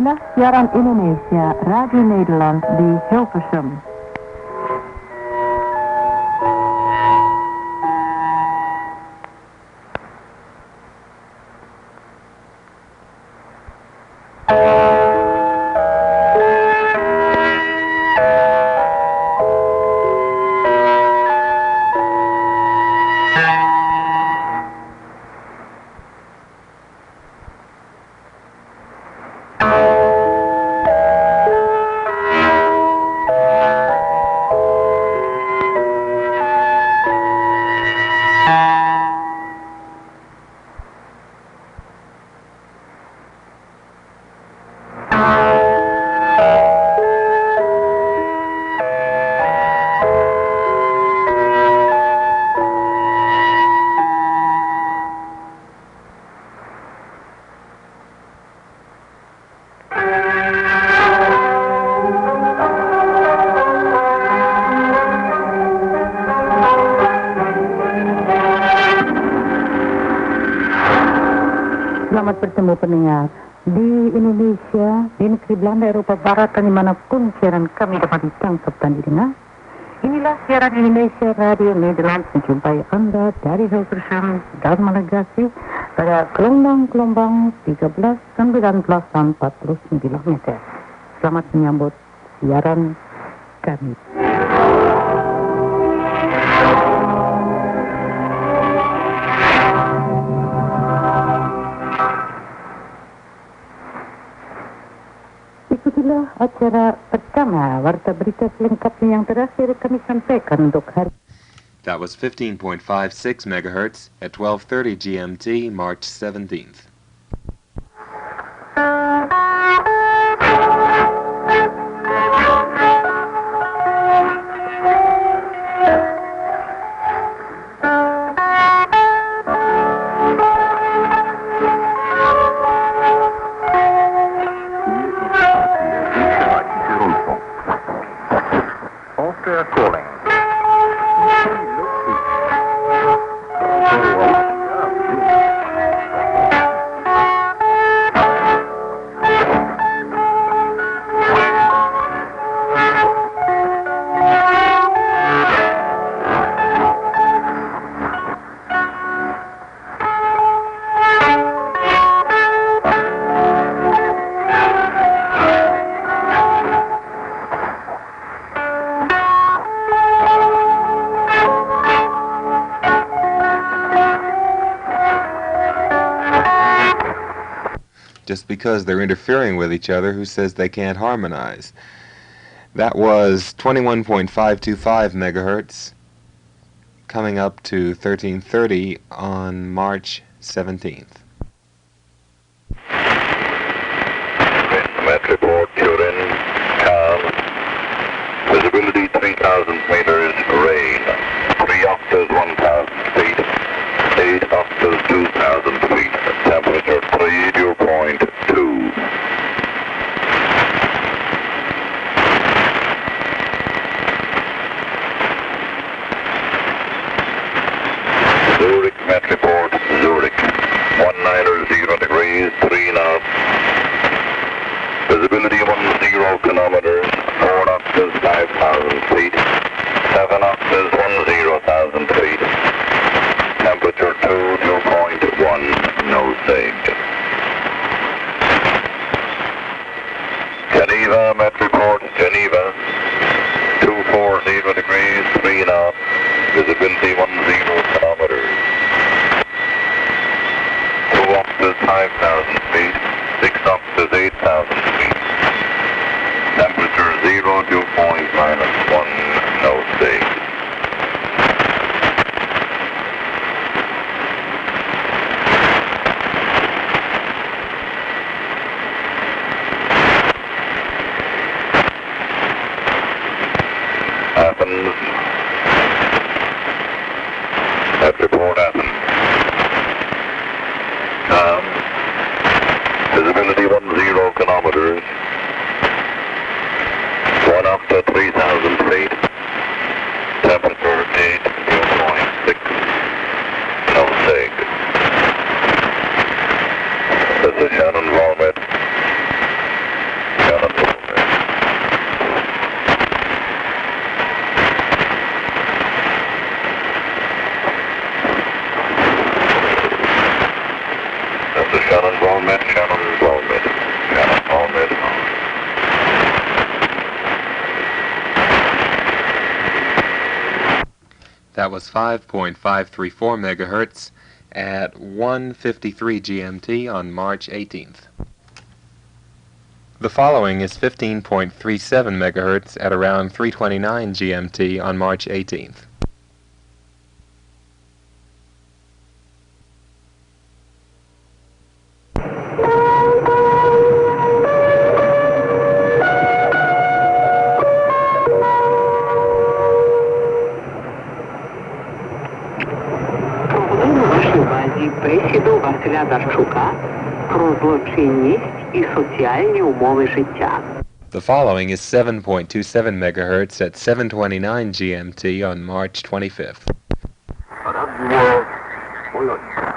Inilah siaran Indonesia, Radio Nederland di Hilversum. Selamat bertemu pendengar di Indonesia, di negeri Belanda, Eropa Barat, dan dimanapun siaran kami dapat ditangkap dan didengar. Inilah siaran Indonesia Radio Nederland menjumpai Anda dari Hilversum dan Malagasi pada gelombang-gelombang 13, 19, dan 49 meter. Selamat menyambut siaran kami. Ikutilah acara pertama, warta berita selengkapnya yang terakhir kami sampaikan untuk hari. That was 15.56 megahertz at 12:30 GMT, March 17th. Just because they're interfering with each other, who says they can't harmonize? That was 21.525 megahertz, coming up to 1330 on March 17th. Met report, Turin, calm. Visibility 3,000 meters, rain. 3 octaves, 1,000 feet. 8 octaves, 2,000 feet. Temperature 3, dew point 2. Zurich, Met report, Zurich. 190 degrees, 3 knots. Visibility 10 kilometers, 4 octaves, 5,000 feet. 7 octaves, 10,000 feet. Temperature 2, dew point 1, no sage. Geneva, Met report, Geneva. 240 degrees, 3 knots. Visibility 10 kilometers. 2 octaves, 5,000 feet. 6 octaves, 8,000 feet. Temperature 0, dew point -1, no sage. Athens. Met report, Athens. Calm. Visibility 10 kilometers. 1 octave, 3,000 feet. Temperature 8, dew point 6. No sage. This is Shannon Volmet. to Shannon, ground mid, Shannon, ground mid, Shannon, ground mid. That was 5.534 megahertz at 1:53 GMT on March 18th. The following is 15.37 megahertz at around 3:29 GMT on March 18th. Бесіду Василя Дарчука про злочинність і соціальні умови життя. The following is 7.27 megahertz at 7:29 GMT on March 25th. Radio Polonia.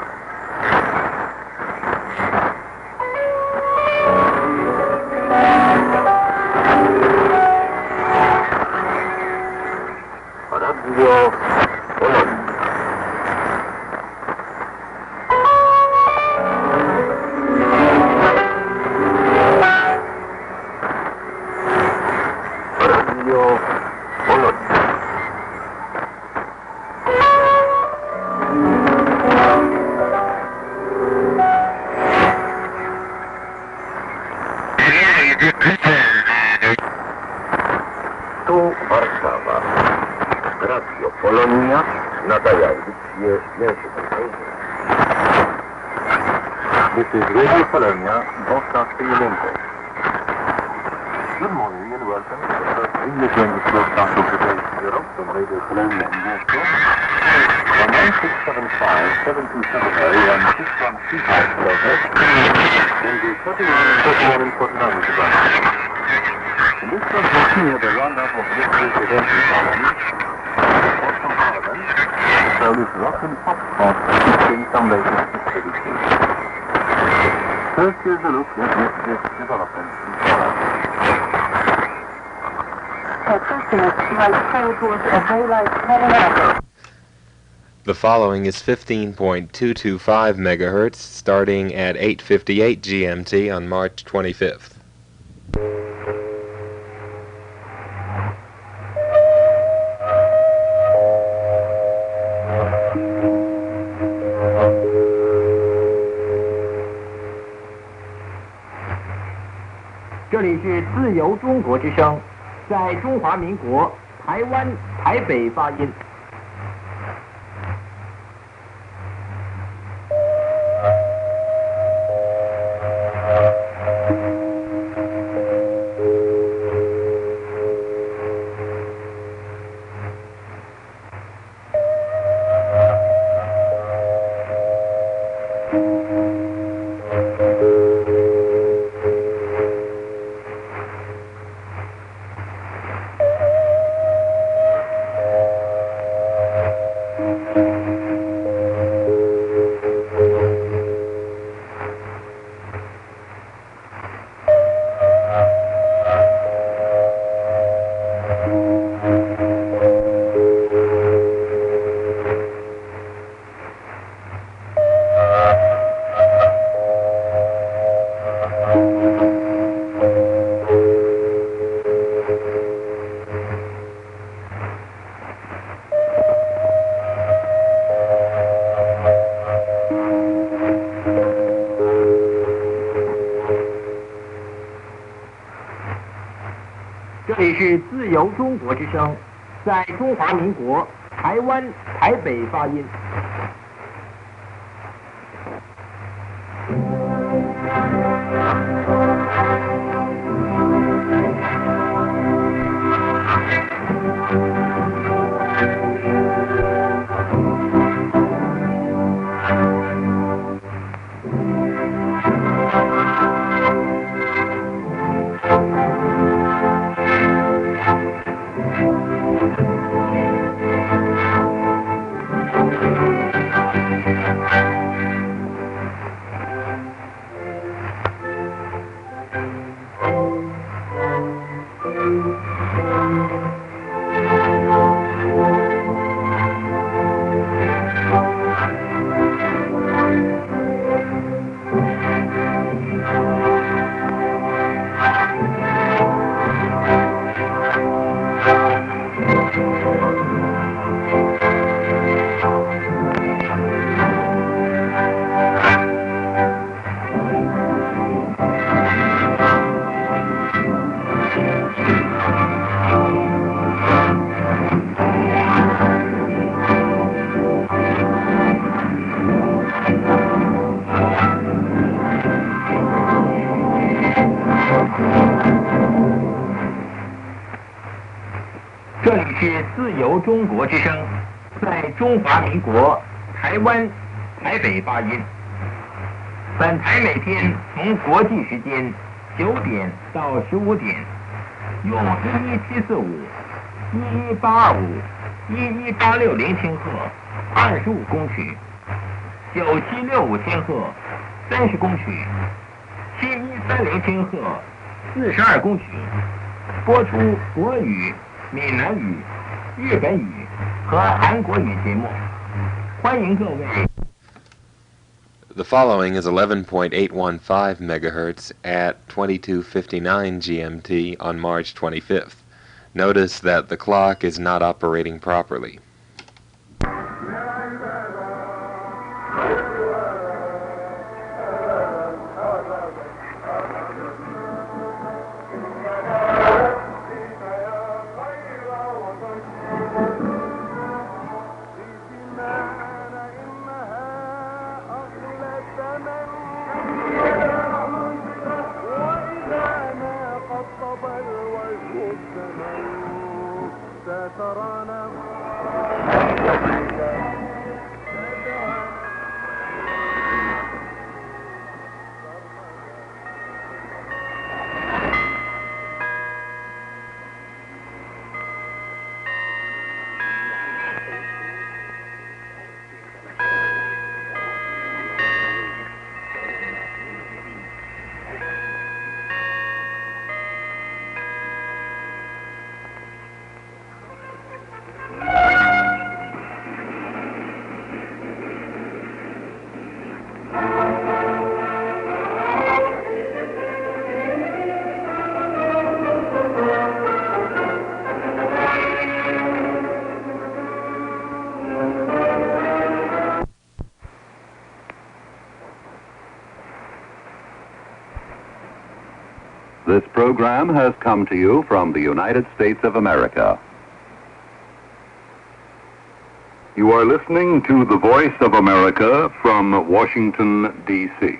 Radio Polonia. Tu Warszawa. Radio Polonia nadaje audycję językiem. This is Radio Polonia, broadcasting in English. Good morning and welcome to the first English language broadcast of the day Europe from Radio Polonia in Moscow. On 9675-7270 and 6135 kHz in the 31 and 49 megahertz. In this transmission, we have a roundup of yesterday's events in Poland, report from Ireland, as well as rock and pop songs featuring some latest activities. First, here's a look at yesterday's developments in Poland. The following is 15.225 megahertz starting at 8:58 GMT on March 25th. "这里是自由中国之声，在中华民国台湾台北发音。这里是自由中国之声，在中华民国台湾台北发音。自由中国之声在中华民国台湾台北发音。本台每天从国际时间9点到15点，用11745、11825、11860千赫25公尺，9765千赫30公尺，7130千赫42公尺，播出国语、闽南语、日本语和韩国语节目，欢迎各位。The following is 11.815 megahertz at 22:59 GMT on March 25th. Notice that the clock is not operating properly. This program has come to you from the United States of America. You are listening to the Voice of America from Washington, D.C.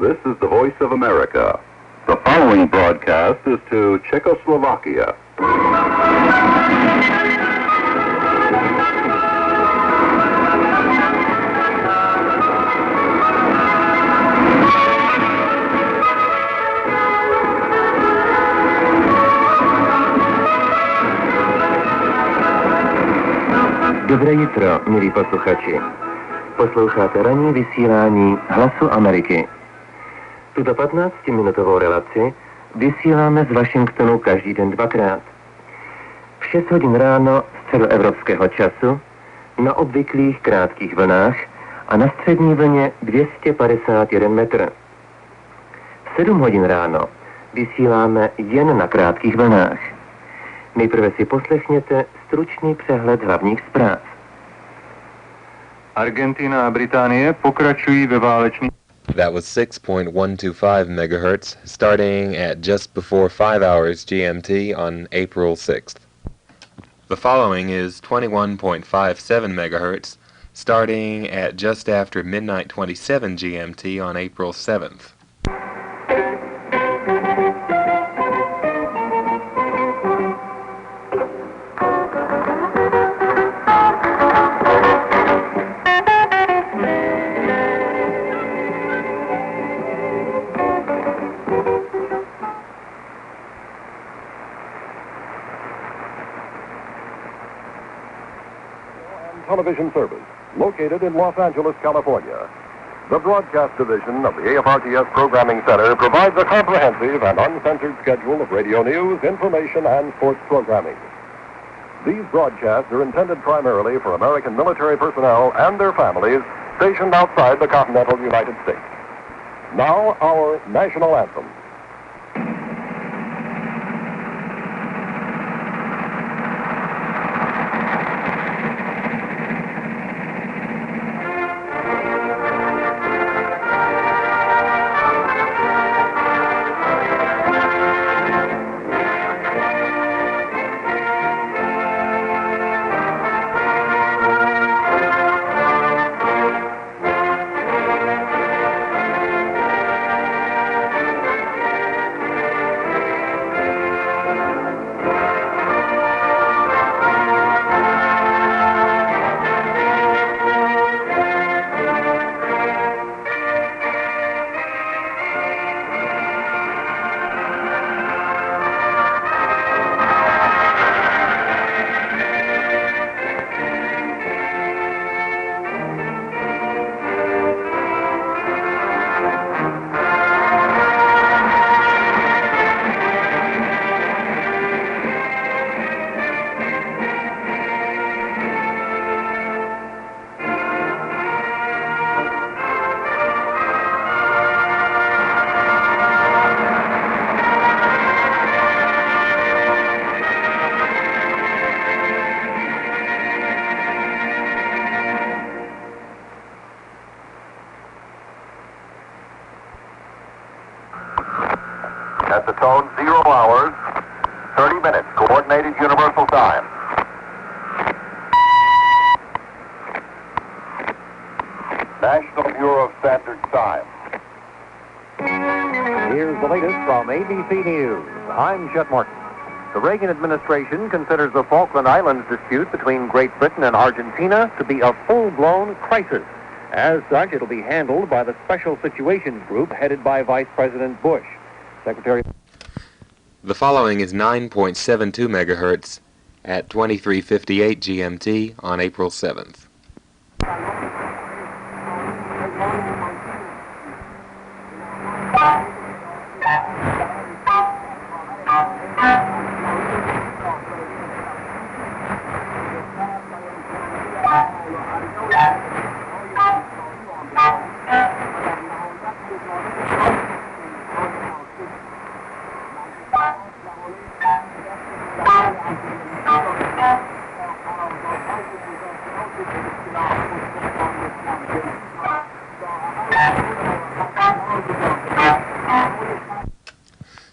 This is the Voice of America. The following broadcast is to Czechoslovakia. Dobré jitro, milí posluchači. Posloucháte ranní vysílání Hlasu Ameriky. Tuto 15-minutovou relaci vysíláme z Washingtonu každý den dvakrát. V 6 hodin ráno středoevropského času, na obvyklých krátkých vlnách a na střední vlně 251 metr. V 7 hodin ráno vysíláme jen na krátkých vlnách. Nejprve si poslechněte stručný přehled hlavních zpráv. Argentina a Británie pokračují ve válečných. That was 6.125 megahertz, starting at just before 5 hours GMT on April 6th. The following is 21.57 megahertz, starting at just after midnight 27 GMT on April 7th. Television service, located in Los Angeles, California. The broadcast division of the AFRTS Programming Center provides a comprehensive and uncensored schedule of radio news, information, and sports programming. These broadcasts are intended primarily for American military personnel and their families stationed outside the continental United States. Now, our national anthem. 2 minutes, coordinated universal time. National Bureau of Standards Time. Here's the latest from ABC News. I'm Chet Martin. The Reagan administration considers the Falkland Islands dispute between Great Britain and Argentina to be a full-blown crisis. As such, it'll be handled by the Special Situations Group headed by Vice President Bush. Secretary... The following is 9.72 megahertz at 23:58 GMT on April 7th.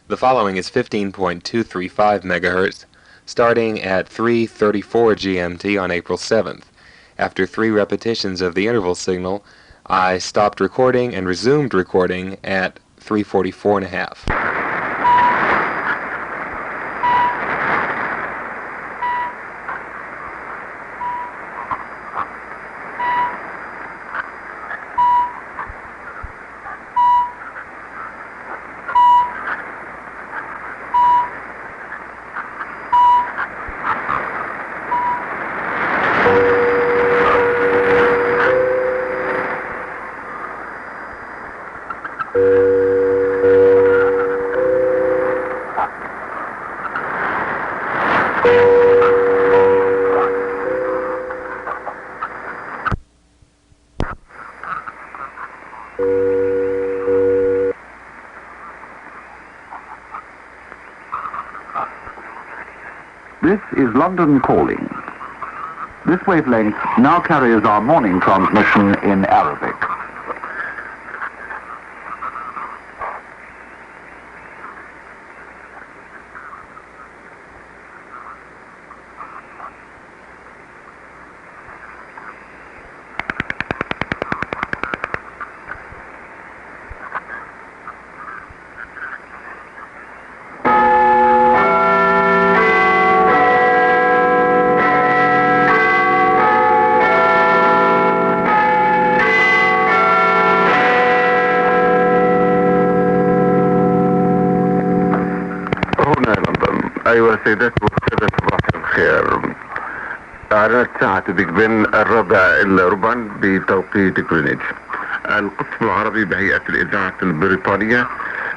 The following is 15.235 megahertz, starting at 3:34 GMT on April 7th. After 3 repetitions of the interval signal, I stopped recording and resumed recording at 3:44.5. This is London Calling. This wavelength now carries our morning transmission in Arabic. أيها سيداتي والسادة صباح الخير. أعلنت ساعة بيج بن 4:15 بتوقيت غرينتش. القسم العربي بهيئة الإذاعة البريطانية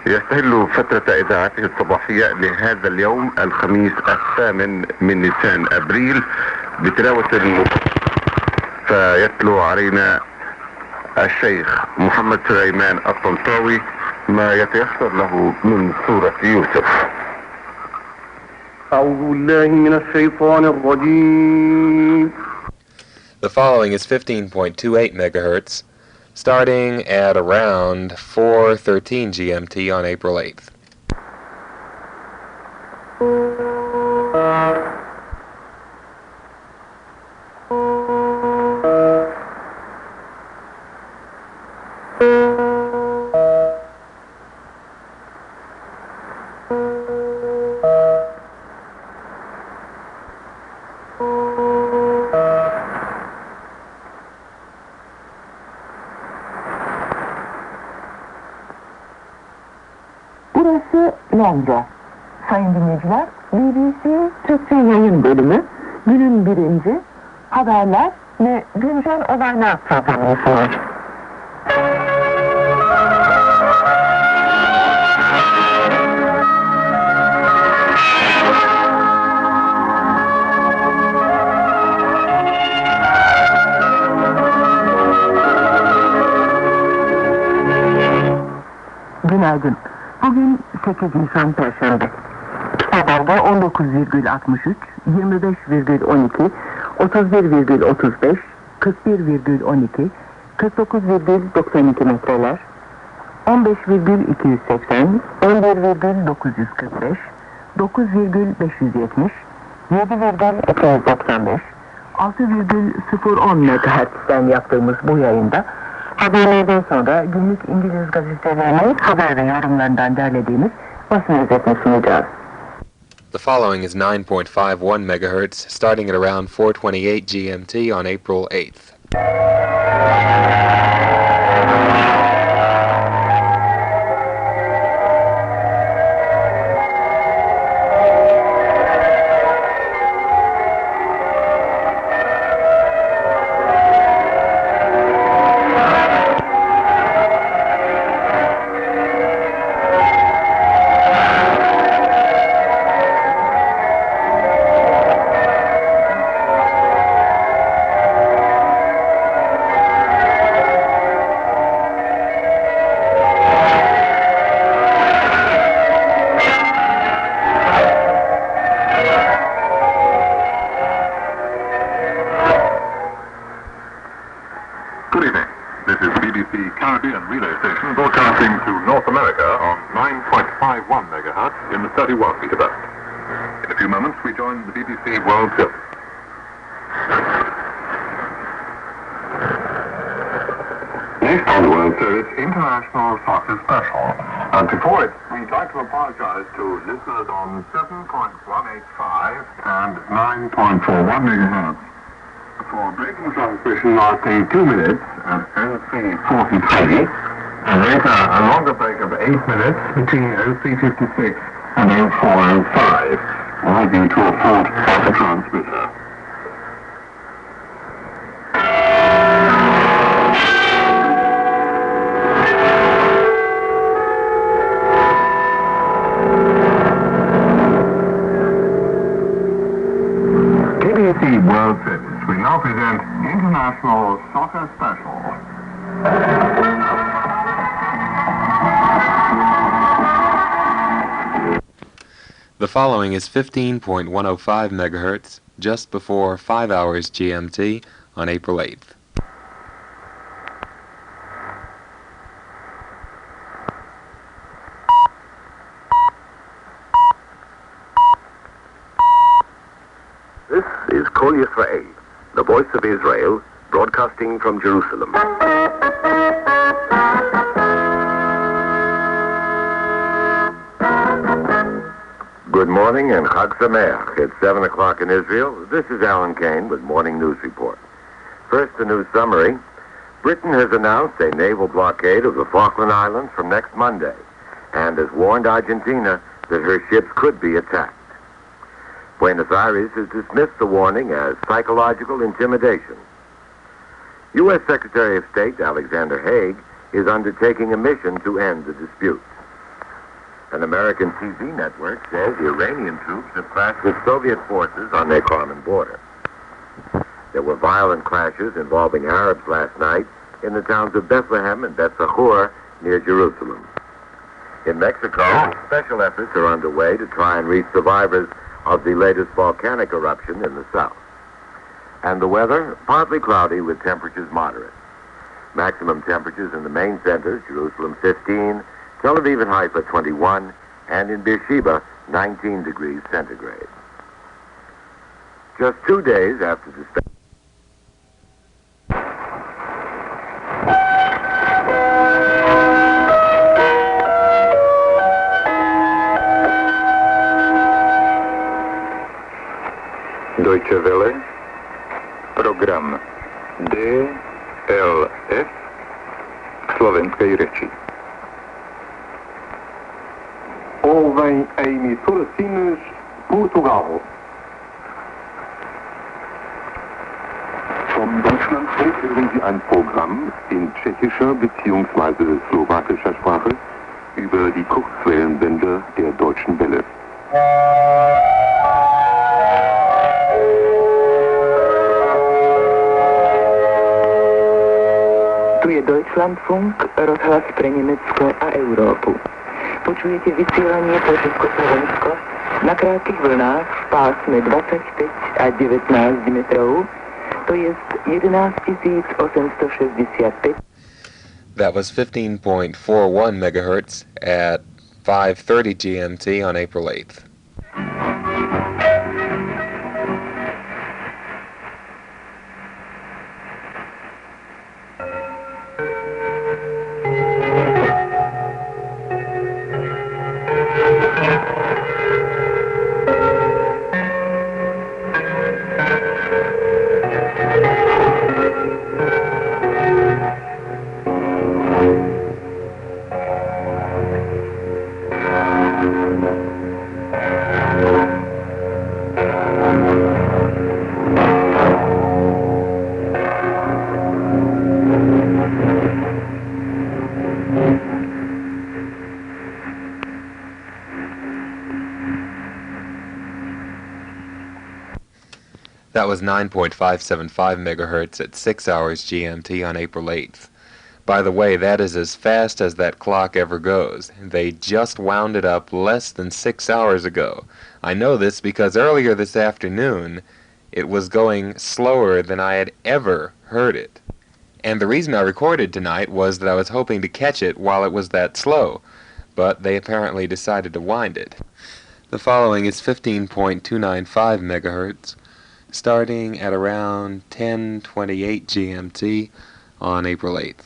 يستهل فترة إذاعته الصباحية لهذا اليوم الخميس 8 من نيسان أبريل بتلاوة فيتلو علينا الشيخ محمد سليمان الطنطاوي ما يتيسر له من سورة يوسف. أعوذ بالله من الشيطان الرجيم. The following is 15.28 megahertz, starting at around 4:13 GMT on April 8th. Burası Londra. Sayın dinleyiciler, BBC Türkçe yayın bölümü, günün birinci, haberler ve güncel olaylar programı sunar. Günaydın. Bugün 8 Nisan Perşembe. Haberda 19,63, 25,12, 31,35, 41,12, 49,92 metreler, 15,280, 11,945, 9,570, 7,295, 6,010 MHz'den yaptığımız bu yayında haberlerden sonra günlük İngiliz gazetelerinin haber ve yorumlarından derlediğimiz basın özetini sunacağız. The following is 9.51 megahertz, starting at around 4:28 GMT on April 8th. Good evening. This is BBC Caribbean Relay Station broadcasting to North America on 9.51 megahertz in the 31 meter band. In a few moments we join the BBC World Service. Next on the World Service, International Soccer Special. And before it, we'd like to apologize to listeners on 7.185 and 9.41 megahertz for breaking transmission lasting 2 minutes at 03:43, and later a longer break of 8 minutes between 03:56 and 04:05, all due to a fault of the transmitter. BBC World Service. We now present International Soccer Special. The following is 15.105 megahertz, just before 5 hours GMT on April 8th. This is Kol Yisrael, the voice of Israel, broadcasting from Jerusalem. Good morning and Chag Sameach. It's 7 o'clock in Israel. This is Alan Kane with Morning News Report. First, the news summary. Britain has announced a naval blockade of the Falkland Islands from next Monday and has warned Argentina that her ships could be attacked. Buenos Aires has dismissed the warning as psychological intimidation. U.S. Secretary of State Alexander Haig is undertaking a mission to end the dispute. An American TV network says Iranian troops have clashed with Soviet forces on their common border. There were violent clashes involving Arabs last night in the towns of Bethlehem and Beth Sahur near Jerusalem. In Mexico, special efforts are underway to try and reach survivors of the latest volcanic eruption in the south. And the weather, partly cloudy with temperatures moderate. Maximum temperatures in the main centers, Jerusalem 15, Tel Aviv and Haifa 21, and in Beersheba 19 degrees centigrade. Just 2 days after the Deutsche Welle, program DLF slovenskej reči. Ovaj emissora Siemens, Portugal. Vom Deutschlandfunk hören Sie ein Programm in tschechischer bzw. slowakischer Sprache über die Kurzwellenbänder der Deutschen Welle. Tu je Deutschlandfunk, rozhlas pre Nemecko a Európu. Počujete vysielanie po Československo na krátkych vlnách v pásme 25 a 19 metrov, to je 11,865. That was 15.41 megahertz at 5:30 GMT on April 8th. That was 9.575 megahertz at 6 hours GMT on April 8th. By the way, that is as fast as that clock ever goes. They just wound it up less than 6 hours ago. I know this because earlier this afternoon, it was going slower than I had ever heard it. And the reason I recorded tonight was that I was hoping to catch it while it was that slow, but they apparently decided to wind it. The following is 15.295 megahertz, starting at around 10:28 GMT on April 8th.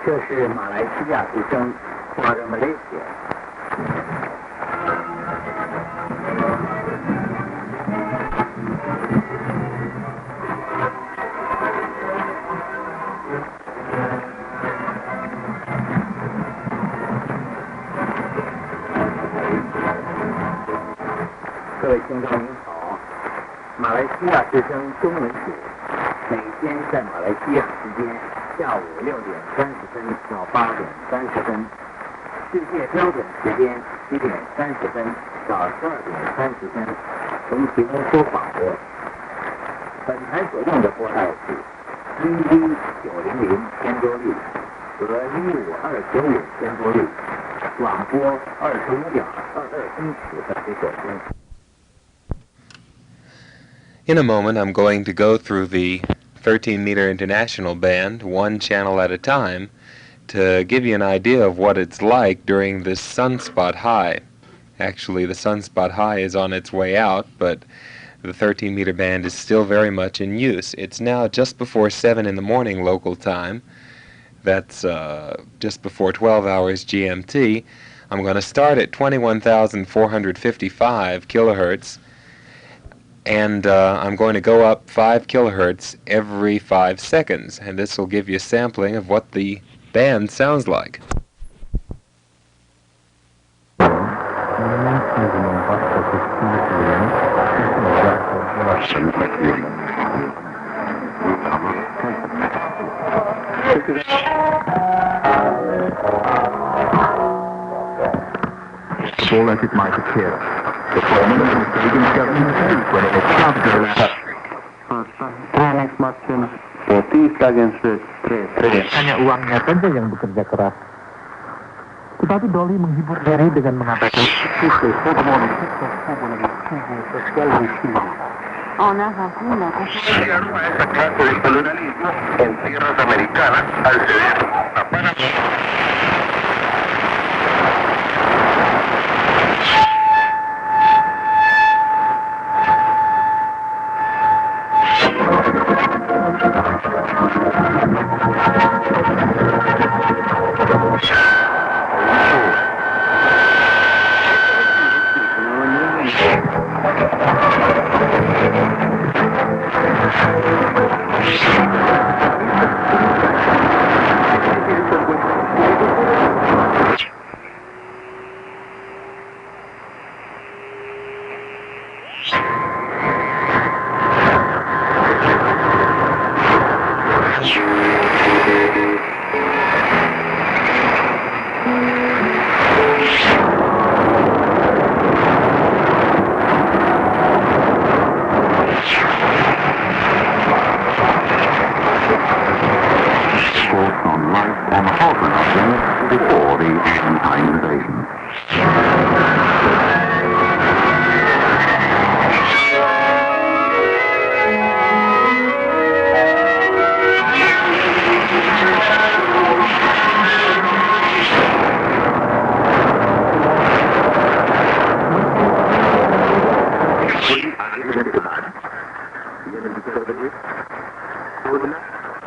这是马来西亚之声，华人马来西亚。各位听众您好，马来西亚之声中文组每天在马来西亚时间下午6点30分到8点30分，世界标准时间7点30分到12点30分，从其中播广播。本台所用的波带是11900千多律和15295千多律，广播25.22英尺的水准。In a moment, I'm going to go through the 13-meter international band, one channel at a time, to give you an idea of what it's like during this sunspot high. Actually, the sunspot high is on its way out, but the 13-meter band is still very much in use. It's now just before 7 in the morning local time. That's just before 12 hours GMT. I'm going to start at 21,455 kilohertz. And I'm going to go up 5 kilohertz every 5 seconds, and this will give you a sampling of what the band sounds like. All as it might appear. The foreman of the stadium's government when it was started next match 40 against 3. Hanya uangnya saja yang bekerja keras. Tetapi Dolly menghibur Harry dengan mengatakan en tierras americanas al ceder a Panamá.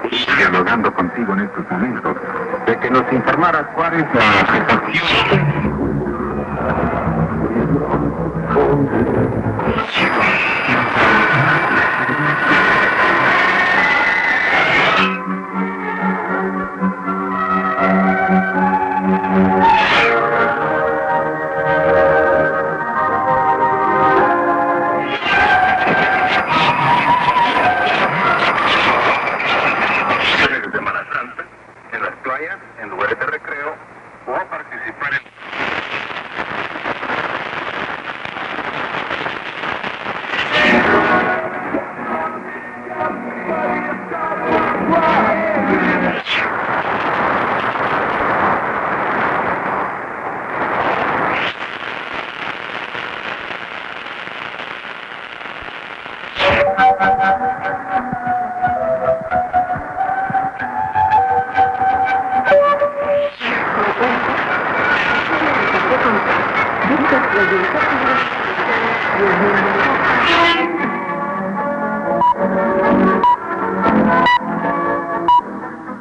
Y dialogando contigo en estos momentos, de que nos informaras cuál es la situación. De Semana Santa, en las playas, en lugares de recreo, o a participar en...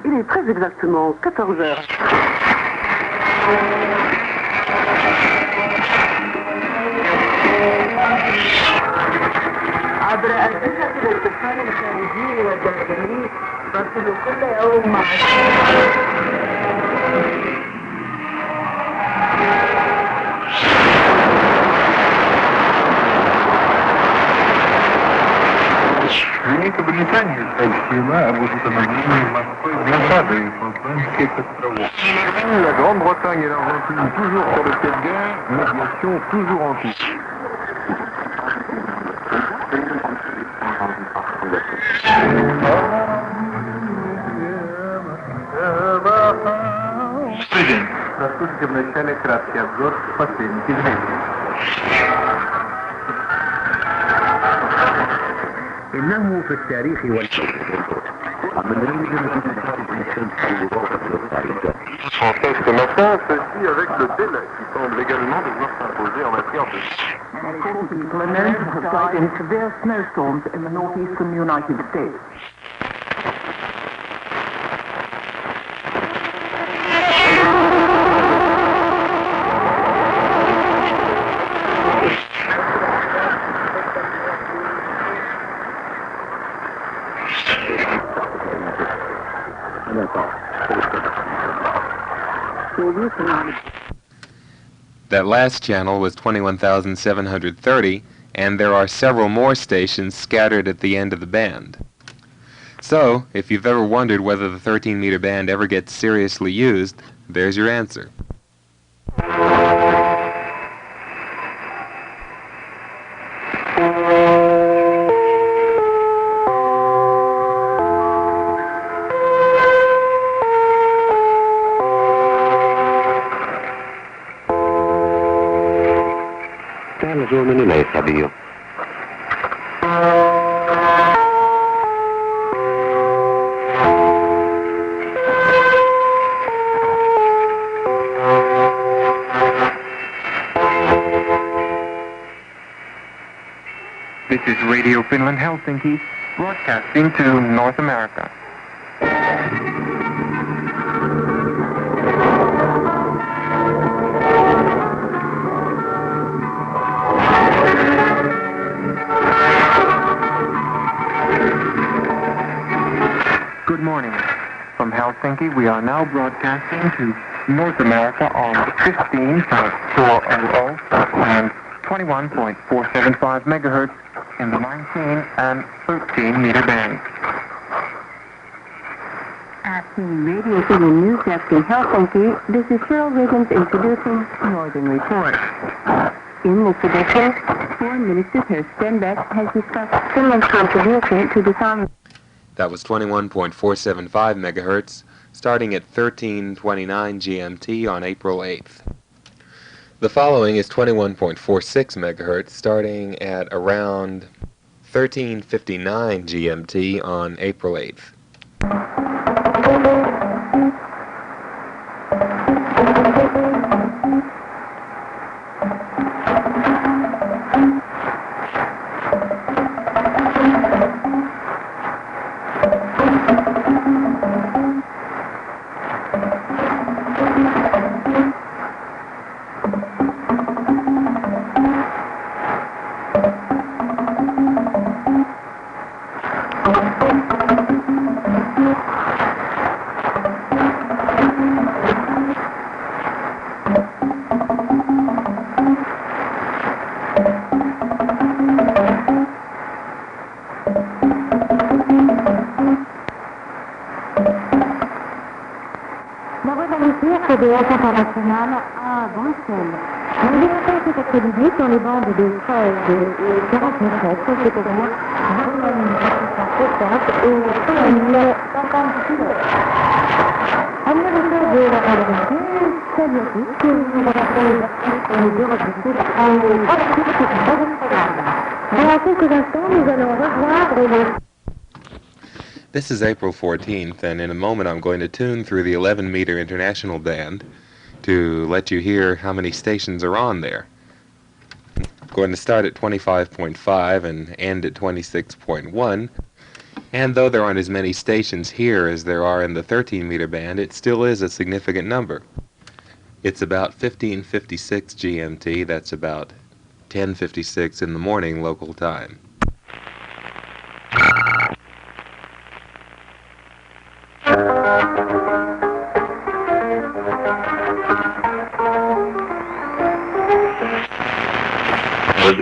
Il est très exactement 14 heures. عبر أجهزة الاتصال الخارجي والداخلي نرسل كل يوم مع Великобритания стала сила об установлении морской блокады Фолклендских островов. La Grande-Bretagne et l'Argentine toujours sur le quai de guerre, médiation toujours en cours. Прослушайте вначале краткий обзор последних известий. إنه في التاريخ Ce matin, ceci avec le délai qui semble également devoir s'imposer en matière de... People are known to have died in severe snowstorms in the northeastern United States. That last channel was 21,730, and there are several more stations scattered at the end of the band. So, if you've ever wondered whether the 13-meter band ever gets seriously used, there's your answer. Suomen Yleisradio. This is Radio Finland Helsinki, broadcasting to North America. Good morning. From Helsinki, we are now broadcasting to North America on 15.400 and 21.475 megahertz in the 19 and 13 meter bands. At the Radio Finland News Desk in Helsinki, this is Cheryl Riggins introducing Northern Report. In this edition, Foreign Minister Per Stenbeck has discussed Finland's contribution to disarmament. That was 21.475 megahertz, starting at 13:29 GMT on April 8th. The following is 21.46 megahertz, starting at around 13:59 GMT on April 8th. De la internationale à Bruxelles. On est cet après-midi sur les bandes de 13 et 49 mètres, c'est pour moi vraiment une importante et 50 km. Anniversaire de la Révolution, salut à tous, que vous remerciez les deux résultats au programme. Dans quelques instants, nous allons revoir les... This is April 14th, and in a moment I'm going to tune through the 11-meter international band to let you hear how many stations are on there. I'm going to start at 25.5 and end at 26.1, and though there aren't as many stations here as there are in the 13-meter band, it still is a significant number. It's about 15:56 GMT, that's about 10:56 in the morning local time.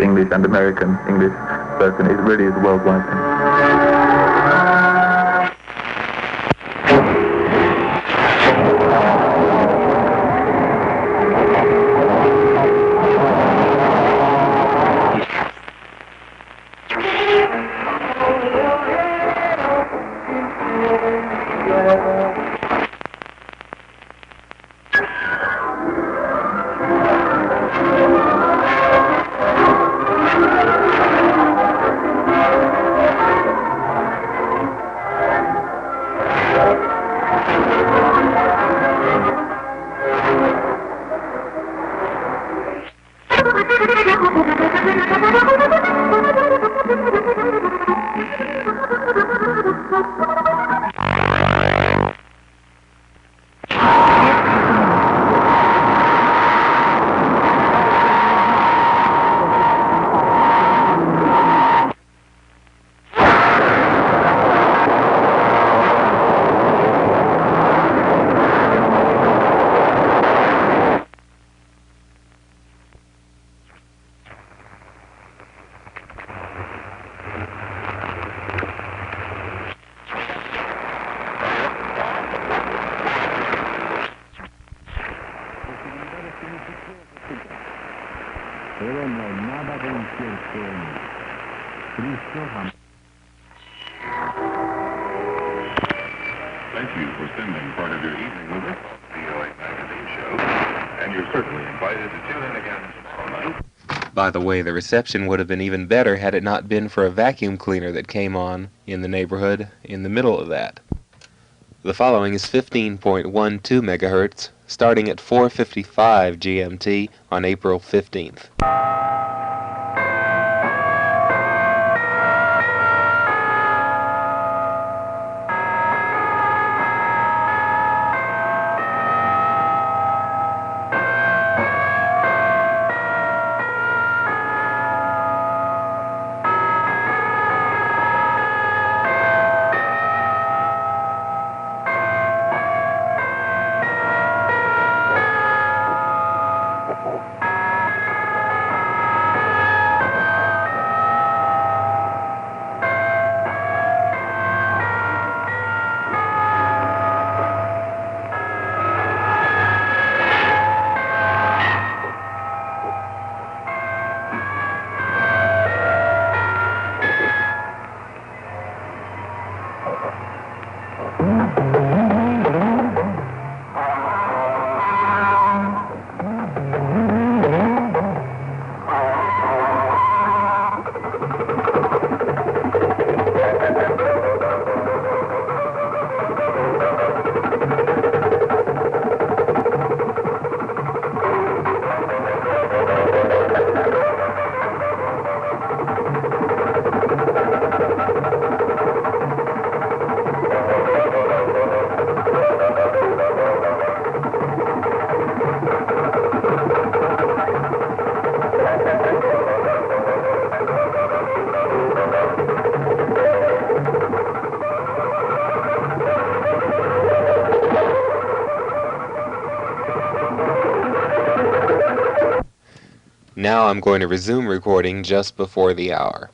English and American English person. It really is a worldwide thing. Thank you for spending part of your evening with us on the VOA Magazine Show, and you're certainly invited to tune in again tomorrow night. By the way, the reception would have been even better had it not been for a vacuum cleaner that came on in the neighborhood in the middle of that. The following is 15.12 megahertz, starting at 4:55 GMT on April 15th. Now I'm going to resume recording just before the hour.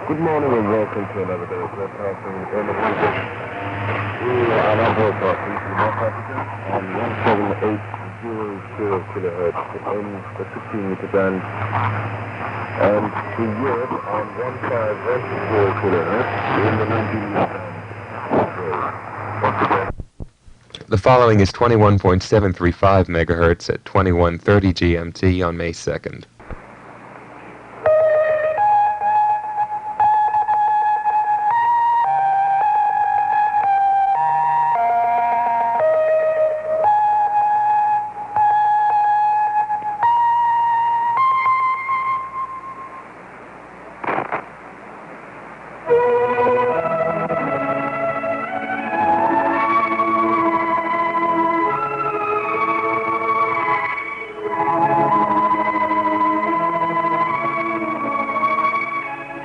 Good morning and welcome to another day's webcasting in the Pacific. We are on broadcasting from North Africa on 17800 kilohertz in the 16-meter band, and to Europe on 1510 kilohertz in the 19-meter band. Once again. The following is 21.735 megahertz at 21:30 GMT on May 2nd.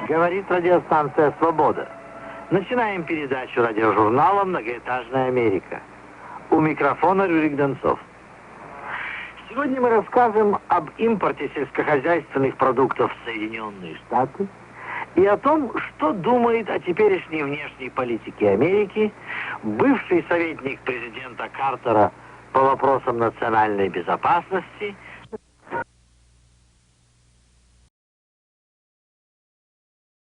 Говорит радиостанция «Свобода». Начинаем передачу радиожурнала «Многоэтажная Америка». У микрофона Рюрик Донцов. Сегодня мы расскажем об импорте сельскохозяйственных продуктов в Соединенные Штаты и о том, что думает о теперешней внешней политике Америки бывший советник президента Картера по вопросам национальной безопасности